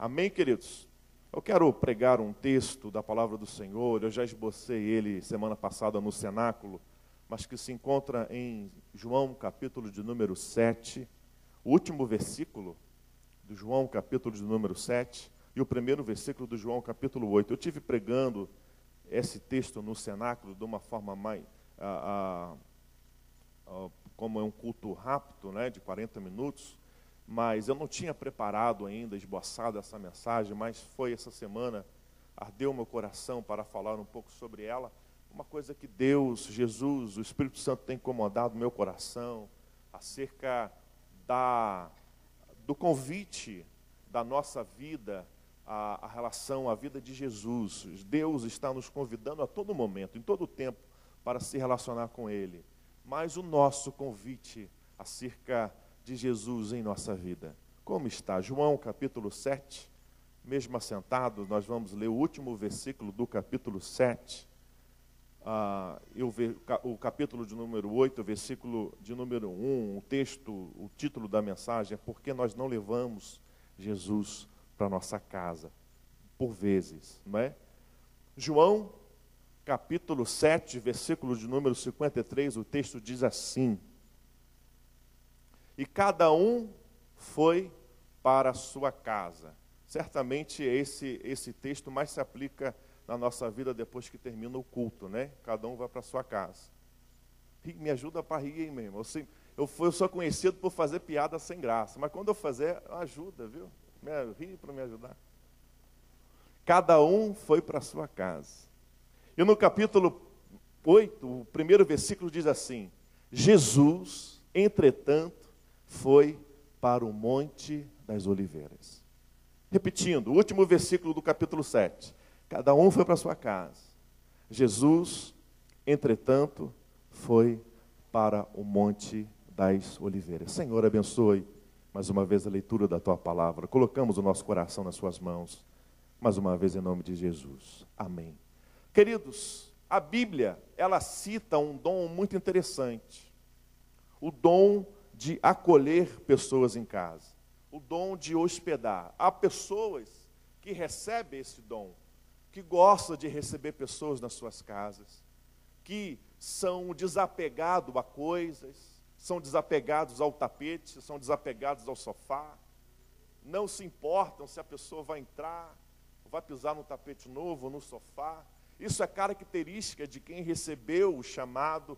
Amém, queridos? Eu quero pregar um texto da palavra do Senhor. Eu já esbocei ele semana passada no cenáculo, mas que se encontra em João, capítulo de número 7, o último versículo do João, capítulo de número 7, e o primeiro versículo do João, capítulo 8. Eu tive pregando esse texto no cenáculo de uma forma mais, como é um culto rápido, né, de 40 minutos, mas eu não tinha preparado ainda, esboçado essa mensagem, mas foi essa semana, ardeu meu coração para falar um pouco sobre ela. Uma coisa que Deus, Jesus, o Espírito Santo tem incomodado meu coração, acerca do convite da nossa vida, a relação à vida de Jesus. Deus está nos convidando a todo momento, em todo tempo, para se relacionar com Ele. Mas o nosso convite acerca de Jesus em nossa vida, como está? João capítulo 7, mesmo assentado, nós vamos ler o último versículo do capítulo 7, o capítulo de número 8, o versículo de número 1, o título da mensagem é porque nós não levamos Jesus para nossa casa, por vezes, não é? João capítulo 7, versículo de número 53, o texto diz assim: e cada um foi para a sua casa. Certamente esse texto mais se aplica na nossa vida depois que termina o culto, né? Cada um vai para a sua casa. Me ajuda para rir, hein, meu irmão? Eu sou conhecido por fazer piada sem graça, mas quando eu fazer, ajuda, viu? Ri para me ajudar. Cada um foi para a sua casa. E no capítulo 8, o primeiro versículo diz assim: Jesus, entretanto, foi para o Monte das Oliveiras. Repetindo, o último versículo do capítulo 7. Cada um foi para a sua casa. Jesus, entretanto, foi para o Monte das Oliveiras. Senhor, abençoe mais uma vez a leitura da Tua palavra. Colocamos o nosso coração nas Suas mãos, mais uma vez em nome de Jesus. Amém. Queridos, a Bíblia, ela cita um dom muito interessante. O dom de acolher pessoas em casa, o dom de hospedar. Há pessoas que recebem esse dom, que gostam de receber pessoas nas suas casas, que são desapegados a coisas, são desapegados ao tapete, são desapegados ao sofá, não se importam se a pessoa vai entrar, vai pisar no tapete novo, no sofá. Isso é característica de quem recebeu o chamado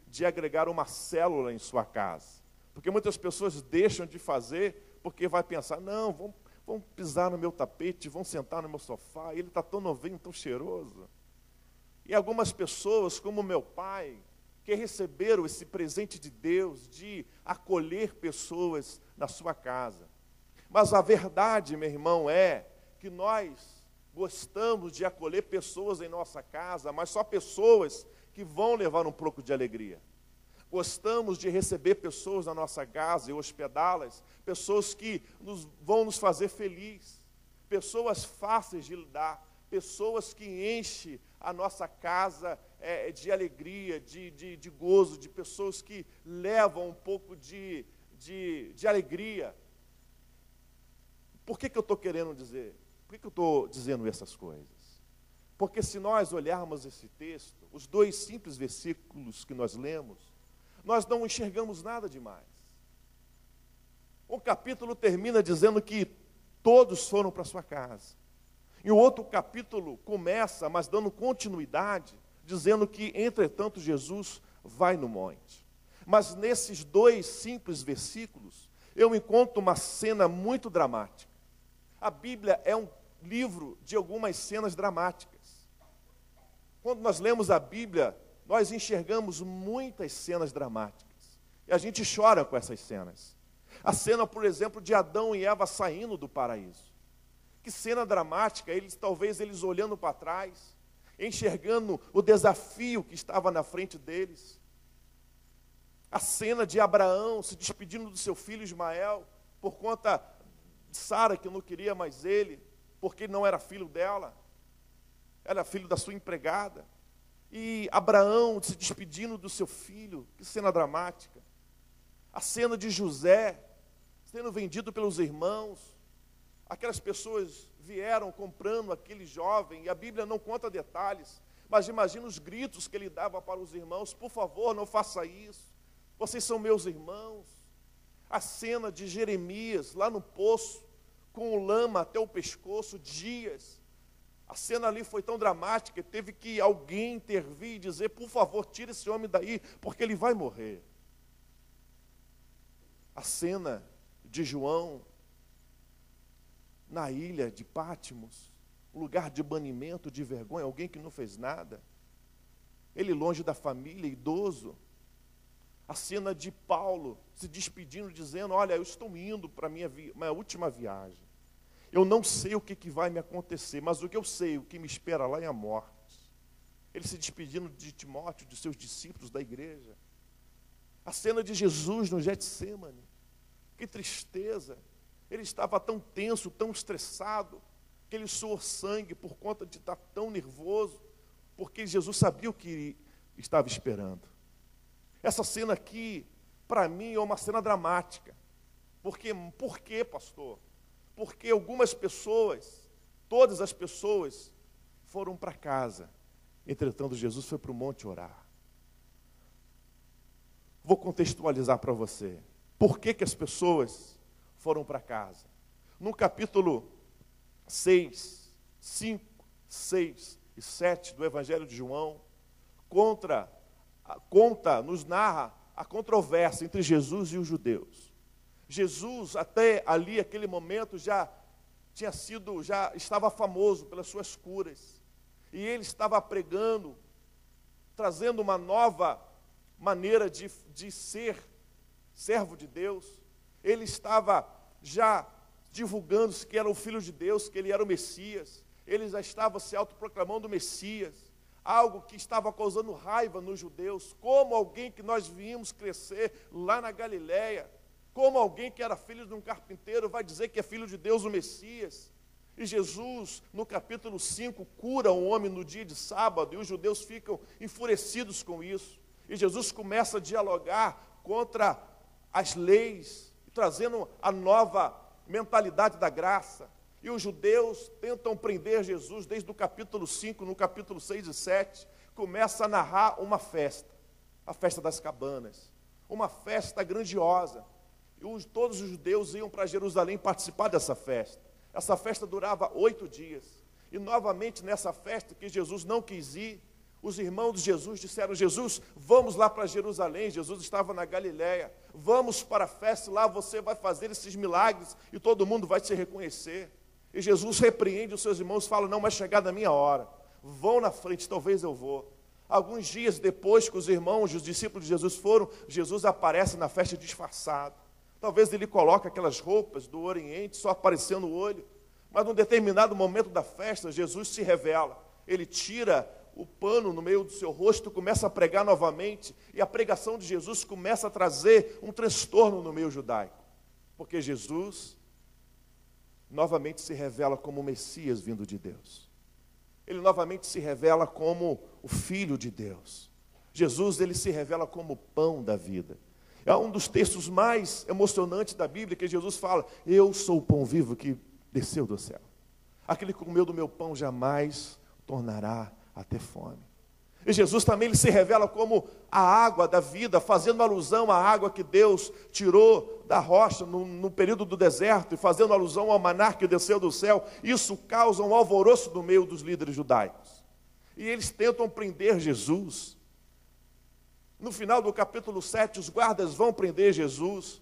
de agregar uma célula em sua casa. Porque muitas pessoas deixam de fazer porque vai pensar, não, vão pisar no meu tapete, vão sentar no meu sofá, ele está tão novinho, tão cheiroso. E algumas pessoas, como meu pai, que receberam esse presente de Deus, de acolher pessoas na sua casa. Mas a verdade, meu irmão, é que nós gostamos de acolher pessoas em nossa casa, mas só pessoas que vão levar um pouco de alegria. Gostamos de receber pessoas na nossa casa e hospedá-las, pessoas que vão nos fazer felizes, pessoas fáceis de lidar, pessoas que enchem a nossa casa de alegria, de gozo, de pessoas que levam um pouco de alegria. Por que eu estou querendo dizer? Por que eu estou dizendo essas coisas? Porque se nós olharmos esse texto, os dois simples versículos que nós lemos, nós não enxergamos nada demais. Um capítulo termina dizendo que todos foram para sua casa. E o outro capítulo começa, mas dando continuidade, dizendo que, entretanto, Jesus vai no monte. Mas nesses dois simples versículos, eu encontro uma cena muito dramática. A Bíblia é um livro de algumas cenas dramáticas. Quando nós lemos a Bíblia, nós enxergamos muitas cenas dramáticas. E a gente chora com essas cenas. A cena, por exemplo, de Adão e Eva saindo do paraíso. Que cena dramática, talvez eles olhando para trás, enxergando o desafio que estava na frente deles. A cena de Abraão se despedindo do seu filho Ismael, por conta de Sara, que não queria mais ele, porque ele não era filho dela, era filho da sua empregada. E Abraão se despedindo do seu filho, que cena dramática. A cena de José, sendo vendido pelos irmãos, Aquelas pessoas vieram comprando aquele jovem, e a Bíblia não conta detalhes, mas imagina os gritos que ele dava para os irmãos: por favor, não faça isso, vocês são meus irmãos. A cena de Jeremias, lá no poço, com o lama até o pescoço, dias. A cena ali foi tão dramática, teve que alguém intervir e dizer: por favor, tire esse homem daí, porque ele vai morrer. A cena de João, na ilha de Pátimos, um lugar de banimento, de vergonha, alguém que não fez nada. Ele longe da família, idoso. A cena de Paulo se despedindo, dizendo: olha, eu estou indo para a minha última viagem. Eu não sei o que vai me acontecer, mas o que eu sei, o que me espera lá é a morte. Ele se despedindo de Timóteo, de seus discípulos da igreja. A cena de Jesus no Getsêmani. Que tristeza. Ele estava tão tenso, tão estressado, que ele suou sangue por conta de estar tão nervoso, porque Jesus sabia o que estava esperando. Essa cena aqui, para mim, é uma cena dramática. Por quê, pastor? Porque algumas pessoas, todas as pessoas, foram para casa. Entretanto, Jesus foi para o monte orar. Vou contextualizar para você. Por que as pessoas foram para casa? No capítulo 6, 5, 6 e 7 do Evangelho de João, nos narra a controvérsia entre Jesus e os judeus. Jesus, até ali, aquele momento, já estava famoso pelas suas curas. E ele estava pregando, trazendo uma nova maneira de ser servo de Deus. Ele estava já divulgando-se que era o Filho de Deus, que ele era o Messias. Ele já estava se autoproclamando o Messias. Algo que estava causando raiva nos judeus. Como alguém que nós vimos crescer lá na Galileia, como alguém que era filho de um carpinteiro vai dizer que é filho de Deus, o Messias. E Jesus, no capítulo 5, cura um homem no dia de sábado, e os judeus ficam enfurecidos com isso. E Jesus começa a dialogar contra as leis, trazendo a nova mentalidade da graça. E os judeus tentam prender Jesus desde o capítulo 5, no capítulo 6 e 7, começa a narrar uma festa, a festa das cabanas, uma festa grandiosa. E todos os judeus iam para Jerusalém participar dessa festa. Essa festa durava 8 dias. E novamente nessa festa que Jesus não quis ir, os irmãos de Jesus disseram: Jesus, vamos lá para Jerusalém. Jesus estava na Galileia. Vamos para a festa, lá você vai fazer esses milagres e todo mundo vai te reconhecer. E Jesus repreende os seus irmãos e fala: não, mas chegada a minha hora. Vão na frente, talvez eu vou. Alguns dias depois que os irmãos, os discípulos de Jesus foram, Jesus aparece na festa disfarçado. Talvez ele coloque aquelas roupas do Oriente, só aparecendo o olho. Mas num determinado momento da festa, Jesus se revela. Ele tira o pano no meio do seu rosto, começa a pregar novamente. E a pregação de Jesus começa a trazer um transtorno no meio judaico. Porque Jesus novamente se revela como o Messias vindo de Deus. Ele novamente se revela como o Filho de Deus. Jesus, ele se revela como o pão da vida. É um dos textos mais emocionantes da Bíblia, que Jesus fala: eu sou o pão vivo que desceu do céu. Aquele que comeu do meu pão jamais tornará a ter fome. E Jesus também ele se revela como a água da vida, fazendo alusão à água que Deus tirou da rocha no período do deserto, e fazendo alusão ao maná que desceu do céu. Isso causa um alvoroço no meio dos líderes judaicos. E eles tentam prender Jesus. No final do capítulo 7, os guardas vão prender Jesus,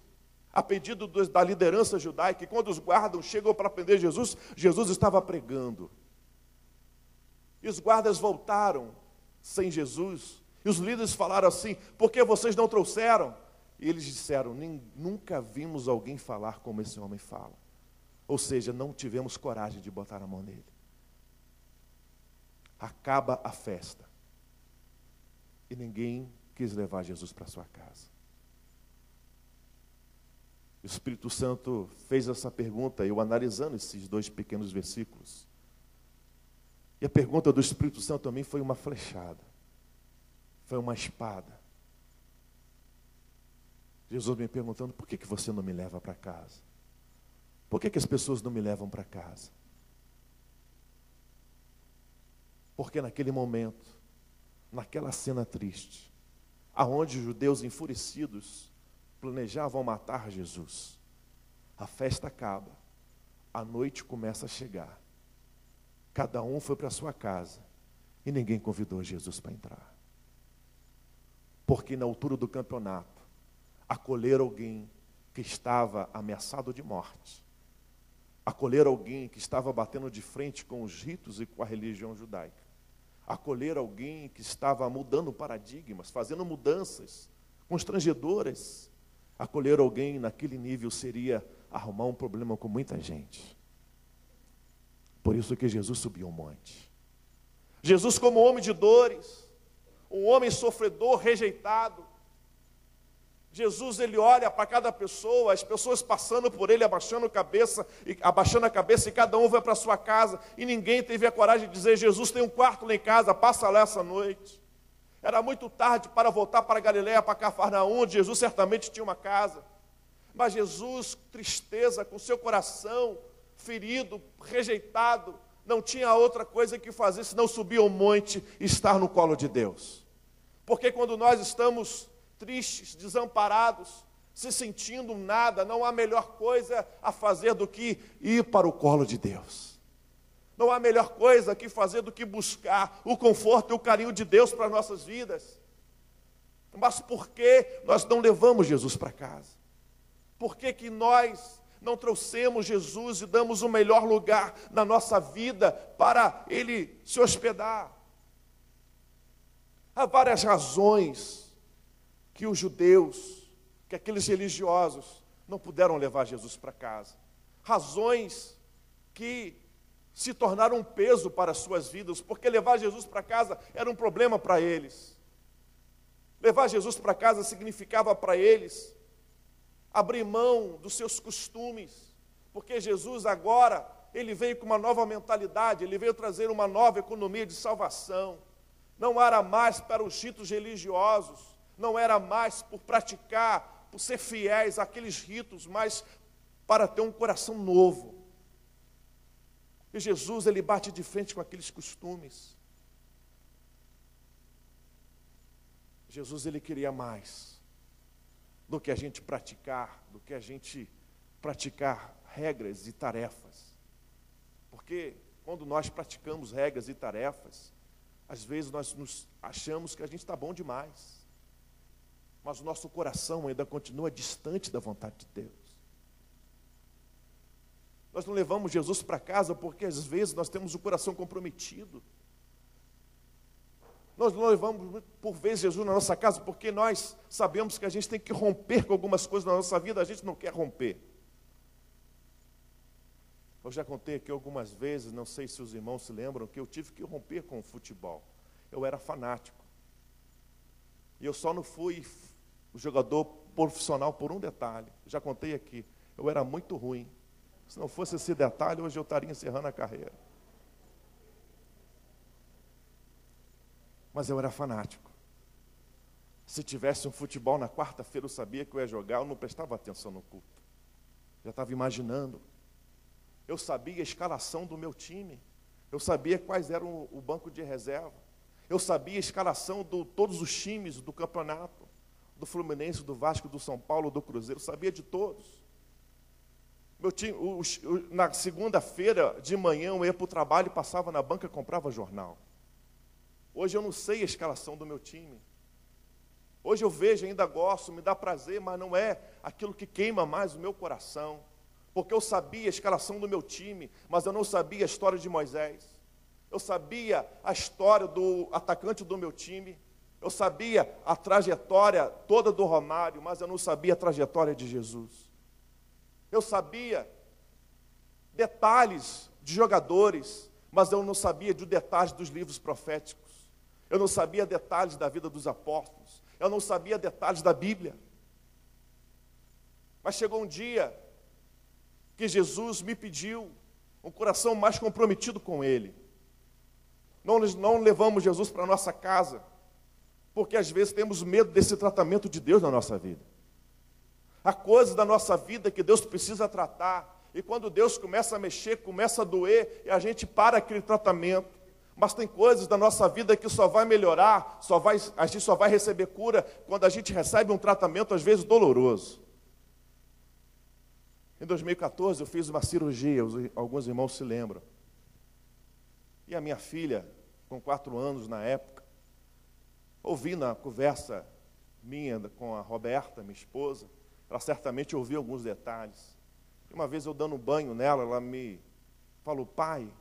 a pedido da liderança judaica. E quando os guardas chegam para prender Jesus, Jesus estava pregando. E os guardas voltaram sem Jesus. E os líderes falaram assim: por que vocês não trouxeram? E eles disseram: nunca vimos alguém falar como esse homem fala. Ou seja, não tivemos coragem de botar a mão nele. Acaba a festa. E ninguém quis levar Jesus para sua casa. O Espírito Santo fez essa pergunta, eu analisando esses 2 pequenos versículos. E a pergunta do Espírito Santo também foi uma flechada. Foi uma espada. Jesus me perguntando: por que você não me leva para casa? Por que as pessoas não me levam para casa? Porque naquele momento, naquela cena triste, aonde os judeus enfurecidos planejavam matar Jesus, a festa acaba, a noite começa a chegar, cada um foi para a sua casa e ninguém convidou Jesus para entrar. Porque na altura do campeonato, acolher alguém que estava ameaçado de morte, acolher alguém que estava batendo de frente com os ritos e com a religião judaica, acolher alguém que estava mudando paradigmas, fazendo mudanças constrangedoras, acolher alguém naquele nível seria arrumar um problema com muita gente. Por isso que Jesus subiu ao monte. Jesus, como homem de dores, um homem sofredor, rejeitado, Jesus, ele olha para cada pessoa, as pessoas passando por ele, abaixando a cabeça, e cada um vai para a sua casa, e ninguém teve a coragem de dizer: Jesus, tem um quarto lá em casa, passa lá essa noite. Era muito tarde para voltar para Galileia, para Cafarnaum, onde Jesus certamente tinha uma casa. Mas Jesus, tristeza, com seu coração ferido, rejeitado, não tinha outra coisa que fazer senão subir ao monte e estar no colo de Deus. Porque quando nós estamos tristes, desamparados, se sentindo nada, não há melhor coisa a fazer do que ir para o colo de Deus. Não há melhor coisa que fazer do que buscar o conforto e o carinho de Deus para nossas vidas. Mas por que nós não levamos Jesus para casa? Por que nós não trouxemos Jesus e damos o melhor lugar na nossa vida para Ele se hospedar? Há várias razões que os judeus, que aqueles religiosos não puderam levar Jesus para casa. Razões que se tornaram um peso para as suas vidas, porque levar Jesus para casa era um problema para eles. Levar Jesus para casa significava para eles abrir mão dos seus costumes, porque Jesus agora, ele veio com uma nova mentalidade, ele veio trazer uma nova economia de salvação. Não era mais para os ritos religiosos, não era mais por praticar, por ser fiéis àqueles ritos, mas para ter um coração novo. E Jesus, ele bate de frente com aqueles costumes. Jesus, ele queria mais do que a gente praticar, regras e tarefas. Porque quando nós praticamos regras e tarefas, às vezes nós nos achamos que a gente está bom demais. Mas o nosso coração ainda continua distante da vontade de Deus. Nós não levamos Jesus para casa porque às vezes nós temos o coração comprometido. Nós não levamos por vezes Jesus na nossa casa porque nós sabemos que a gente tem que romper com algumas coisas na nossa vida, a gente não quer romper. Eu já contei aqui algumas vezes, não sei se os irmãos se lembram, que eu tive que romper com o futebol. Eu era fanático. E eu só não fui o jogador profissional por um detalhe. Já contei aqui, eu era muito ruim. Se não fosse esse detalhe, hoje eu estaria encerrando a carreira. Mas eu era fanático. Se tivesse um futebol na quarta-feira, eu sabia que eu ia jogar, eu não prestava atenção no culto. Já estava imaginando. Eu sabia a escalação do meu time. Eu sabia quais eram o banco de reserva. Eu sabia a escalação de todos os times do campeonato. Do Fluminense, do Vasco, do São Paulo, do Cruzeiro. Eu sabia de todos. Meu time, na segunda-feira de manhã, eu ia para o trabalho e passava na banca e comprava jornal. Hoje eu não sei a escalação do meu time. Hoje eu vejo, ainda gosto, me dá prazer, mas não é aquilo que queima mais o meu coração. Porque eu sabia a escalação do meu time, mas eu não sabia a história de Moisés. Eu sabia a história do atacante do meu time. Eu sabia a trajetória toda do Romário, mas eu não sabia a trajetória de Jesus. Eu sabia detalhes de jogadores, mas eu não sabia de detalhes dos livros proféticos. Eu não sabia detalhes da vida dos apóstolos. Eu não sabia detalhes da Bíblia. Mas chegou um dia que Jesus me pediu um coração mais comprometido com Ele. Não levamos Jesus para a nossa casa, porque às vezes temos medo desse tratamento de Deus na nossa vida. Há coisas da nossa vida que Deus precisa tratar, E quando Deus começa a mexer, começa a doer, e a gente para aquele tratamento. Mas tem coisas da nossa vida que só vai melhorar, a gente só vai receber cura quando a gente recebe um tratamento, às vezes, doloroso. Em 2014, eu fiz uma cirurgia, alguns irmãos se lembram. E a minha filha, com 4 anos na época, ouvi na conversa minha com a Roberta, minha esposa, ela certamente ouviu alguns detalhes. E uma vez eu dando um banho nela, ela me falou: pai,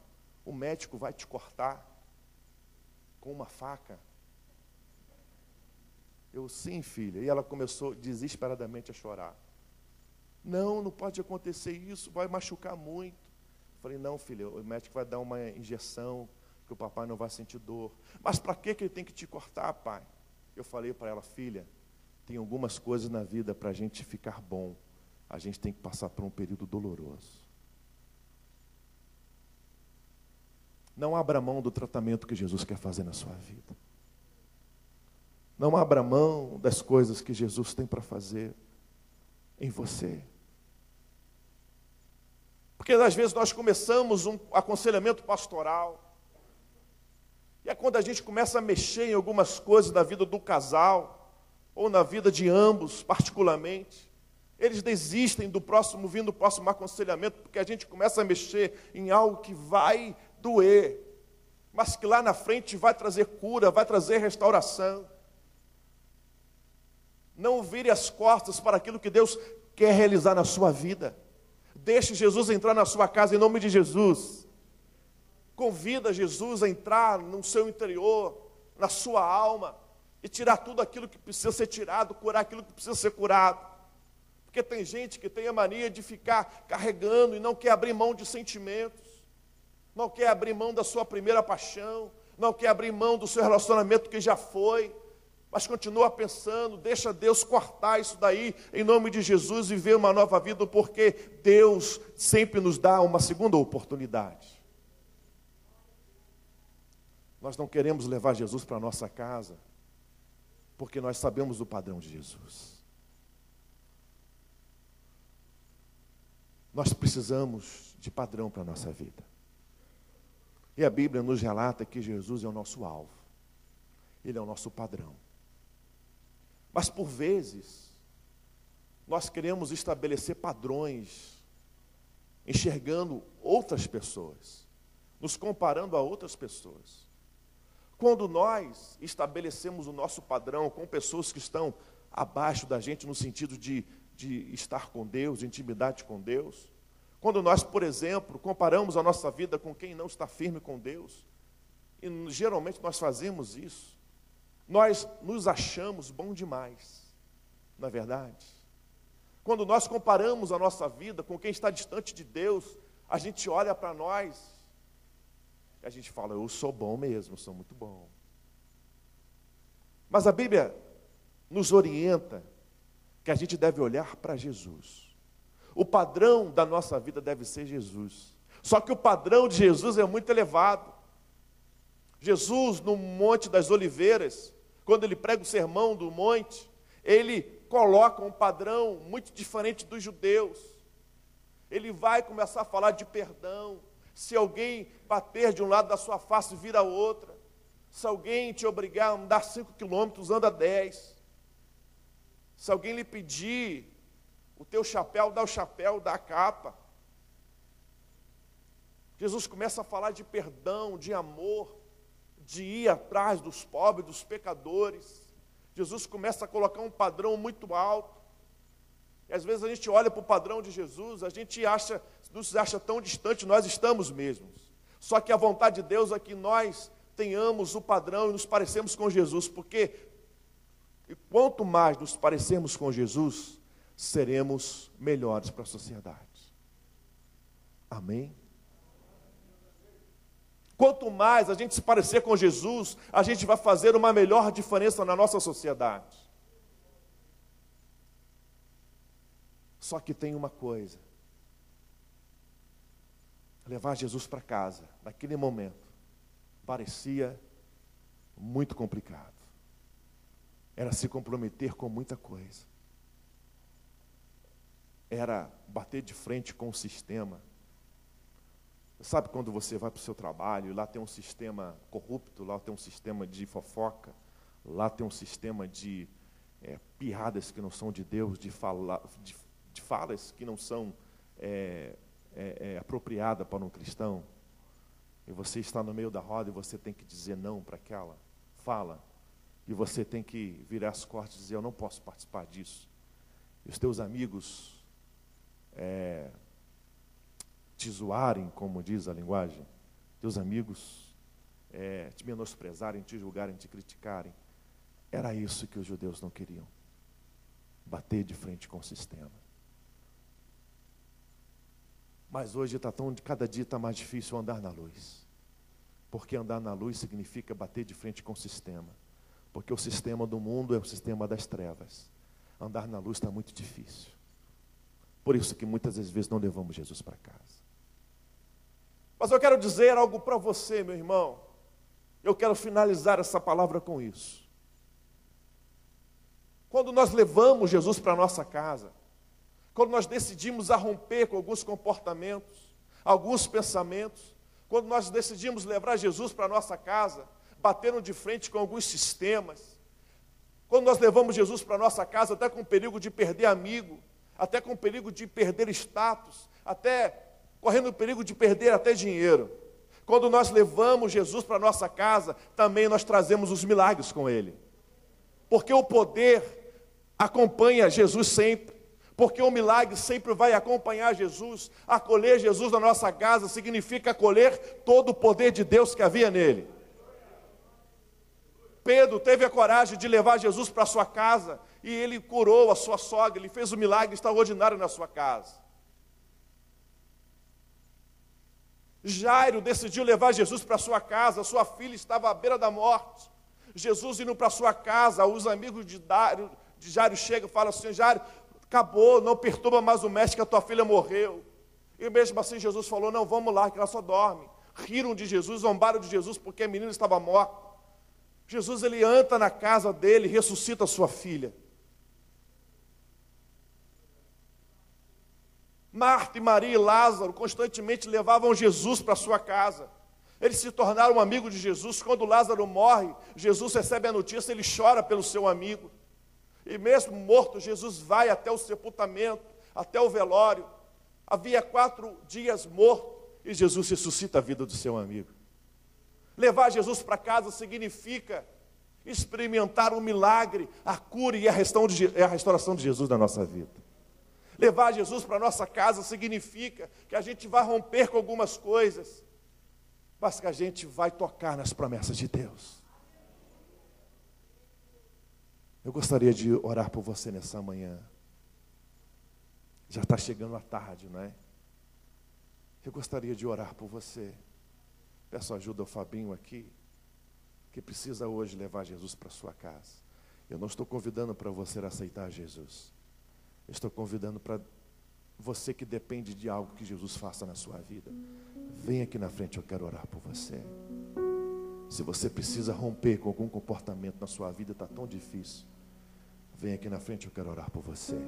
o médico vai te cortar com uma faca. Eu, sim, filha. E ela começou desesperadamente a chorar. Não, não pode acontecer isso, vai machucar muito. Eu falei: não, filha, o médico vai dar uma injeção, que o papai não vai sentir dor. Mas para que ele tem que te cortar, pai? Eu falei para ela: filha, tem algumas coisas na vida para a gente ficar bom. A gente tem que passar por um período doloroso. Não abra mão do tratamento que Jesus quer fazer na sua vida. Não abra mão das coisas que Jesus tem para fazer em você. Porque às vezes nós começamos um aconselhamento pastoral, e é quando a gente começa a mexer em algumas coisas da vida do casal, ou na vida de ambos particularmente, eles desistem do próximo aconselhamento, porque a gente começa a mexer em algo que vai doer, mas que lá na frente vai trazer cura, vai trazer restauração. Não vire as costas para aquilo que Deus quer realizar na sua vida. Deixe Jesus entrar na sua casa em nome de Jesus. Convida Jesus a entrar no seu interior, na sua alma, e tirar tudo aquilo que precisa ser tirado, curar aquilo que precisa ser curado. Porque tem gente que tem a mania de ficar carregando e não quer abrir mão de sentimentos, não quer abrir mão da sua primeira paixão, não quer abrir mão do seu relacionamento que já foi, mas continua pensando. Deixa Deus cortar isso daí, em nome de Jesus, e viver uma nova vida, porque Deus sempre nos dá uma segunda oportunidade. Nós não queremos levar Jesus para a nossa casa, porque nós sabemos o padrão de Jesus. Nós precisamos de padrão para a nossa vida. E a Bíblia nos relata que Jesus é o nosso alvo. Ele é o nosso padrão. Mas por vezes, nós queremos estabelecer padrões, enxergando outras pessoas, nos comparando a outras pessoas. Quando nós estabelecemos o nosso padrão com pessoas que estão abaixo da gente, no sentido de estar com Deus, de intimidade com Deus. Quando nós, por exemplo, comparamos a nossa vida com quem não está firme com Deus, e geralmente nós fazemos isso, nós nos achamos bom demais, não é verdade? Quando nós comparamos a nossa vida com quem está distante de Deus, a gente olha para nós e a gente fala: eu sou bom mesmo, sou muito bom. Mas a Bíblia nos orienta que a gente deve olhar para Jesus. O padrão da nossa vida deve ser Jesus. Só que o padrão de Jesus é muito elevado. Jesus, no Monte das Oliveiras, quando ele prega o sermão do monte, ele coloca um padrão muito diferente dos judeus. Ele vai começar a falar de perdão. Se alguém bater de um lado da sua face, vira a outra. Se alguém te obrigar a andar 5 quilômetros, anda 10. Se alguém lhe pedir o teu chapéu, dá o chapéu, dá a capa. Jesus começa a falar de perdão, de amor, de ir atrás dos pobres, dos pecadores. Jesus começa a colocar um padrão muito alto. E às vezes a gente olha para o padrão de Jesus, a gente nos acha tão distante, nós estamos mesmos. Só que a vontade de Deus é que nós tenhamos o padrão e nos parecemos com Jesus, porque quanto mais nos parecermos com Jesus, seremos melhores para a sociedade. Amém? Quanto mais a gente se parecer com Jesus, a gente vai fazer uma melhor diferença na nossa sociedade. Só que tem uma coisa: levar Jesus para casa, naquele momento, parecia muito complicado. Era se comprometer com muita coisa. era bater de frente com o sistema. Sabe quando você vai para o seu trabalho, lá tem um sistema corrupto, lá tem um sistema de fofoca, lá tem um sistema de piadas que não são de Deus, de falas que não são apropriadas para um cristão. E você está no meio da roda e você tem que dizer não para aquela fala. E você tem que virar as costas e dizer, eu não posso participar disso. E os teus amigos te zoarem, como diz a linguagem, teus amigos te menosprezarem, te julgarem, te criticarem. Era isso que os judeus não queriam. Bater de frente com o sistema. Mas hoje cada dia está mais difícil andar na luz. Porque andar na luz significa bater de frente com o sistema. Porque o sistema do mundo é o sistema das trevas. Andar na luz está muito difícil. Por isso que muitas vezes não levamos Jesus para casa. Mas eu quero dizer algo para você, meu irmão. Eu quero finalizar essa palavra com isso. Quando nós levamos Jesus para a nossa casa, quando nós decidimos a romper com alguns comportamentos, alguns pensamentos, quando nós decidimos levar Jesus para a nossa casa, batendo de frente com alguns sistemas, quando nós levamos Jesus para a nossa casa, até com perigo de perder amigo, até com perigo de perder status, até correndo o perigo de perder até dinheiro. Quando nós levamos Jesus para a nossa casa, também nós trazemos os milagres com Ele. Porque o poder acompanha Jesus sempre. Porque o milagre sempre vai acompanhar Jesus. Acolher Jesus na nossa casa significa acolher todo o poder de Deus que havia nele. Pedro teve a coragem de levar Jesus para a sua casa e ele curou a sua sogra, ele fez um milagre extraordinário na sua casa. Jairo decidiu levar Jesus para a sua casa, sua filha estava à beira da morte. Jesus indo para a sua casa, os amigos de Jairo chegam e falam assim, Jairo, acabou, não perturba mais o mestre que a tua filha morreu. E mesmo assim Jesus falou, não, vamos lá, que ela só dorme. Riram de Jesus, zombaram de Jesus porque a menina estava morta. Jesus, ele entra na casa dele, ressuscita a sua filha. Marta e Maria e Lázaro constantemente levavam Jesus para a sua casa. Eles se tornaram amigos de Jesus. Quando Lázaro morre, Jesus recebe a notícia, ele chora pelo seu amigo. E mesmo morto, Jesus vai até o sepultamento, até o velório. Havia 4 dias morto e Jesus ressuscita a vida do seu amigo. Levar Jesus para casa significa experimentar o milagre, a cura e a restauração de Jesus na nossa vida. Levar Jesus para a nossa casa significa que a gente vai romper com algumas coisas, mas que a gente vai tocar nas promessas de Deus. Eu gostaria de orar por você nessa manhã. Já está chegando a tarde, não é? Eu gostaria de orar por você. Peço ajuda ao Fabinho aqui, que precisa hoje levar Jesus para a sua casa. Eu não estou convidando para você aceitar Jesus. Eu estou convidando para você que depende de algo que Jesus faça na sua vida. Vem aqui na frente, eu quero orar por você. Se você precisa romper com algum comportamento na sua vida, está tão difícil. Vem aqui na frente, eu quero orar por você.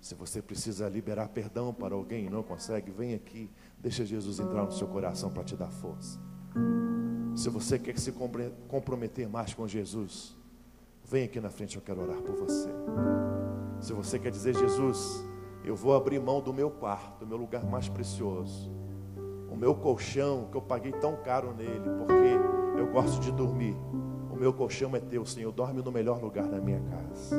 Se você precisa liberar perdão para alguém e não consegue, vem aqui. Deixa Jesus entrar no seu coração para te dar força. Se você quer se comprometer mais com Jesus, vem aqui na frente, eu quero orar por você. Se você quer dizer, Jesus, eu vou abrir mão do meu quarto, do meu lugar mais precioso, o meu colchão, que eu paguei tão caro nele, porque eu gosto de dormir. O meu colchão é teu, Senhor, dorme no melhor lugar da minha casa.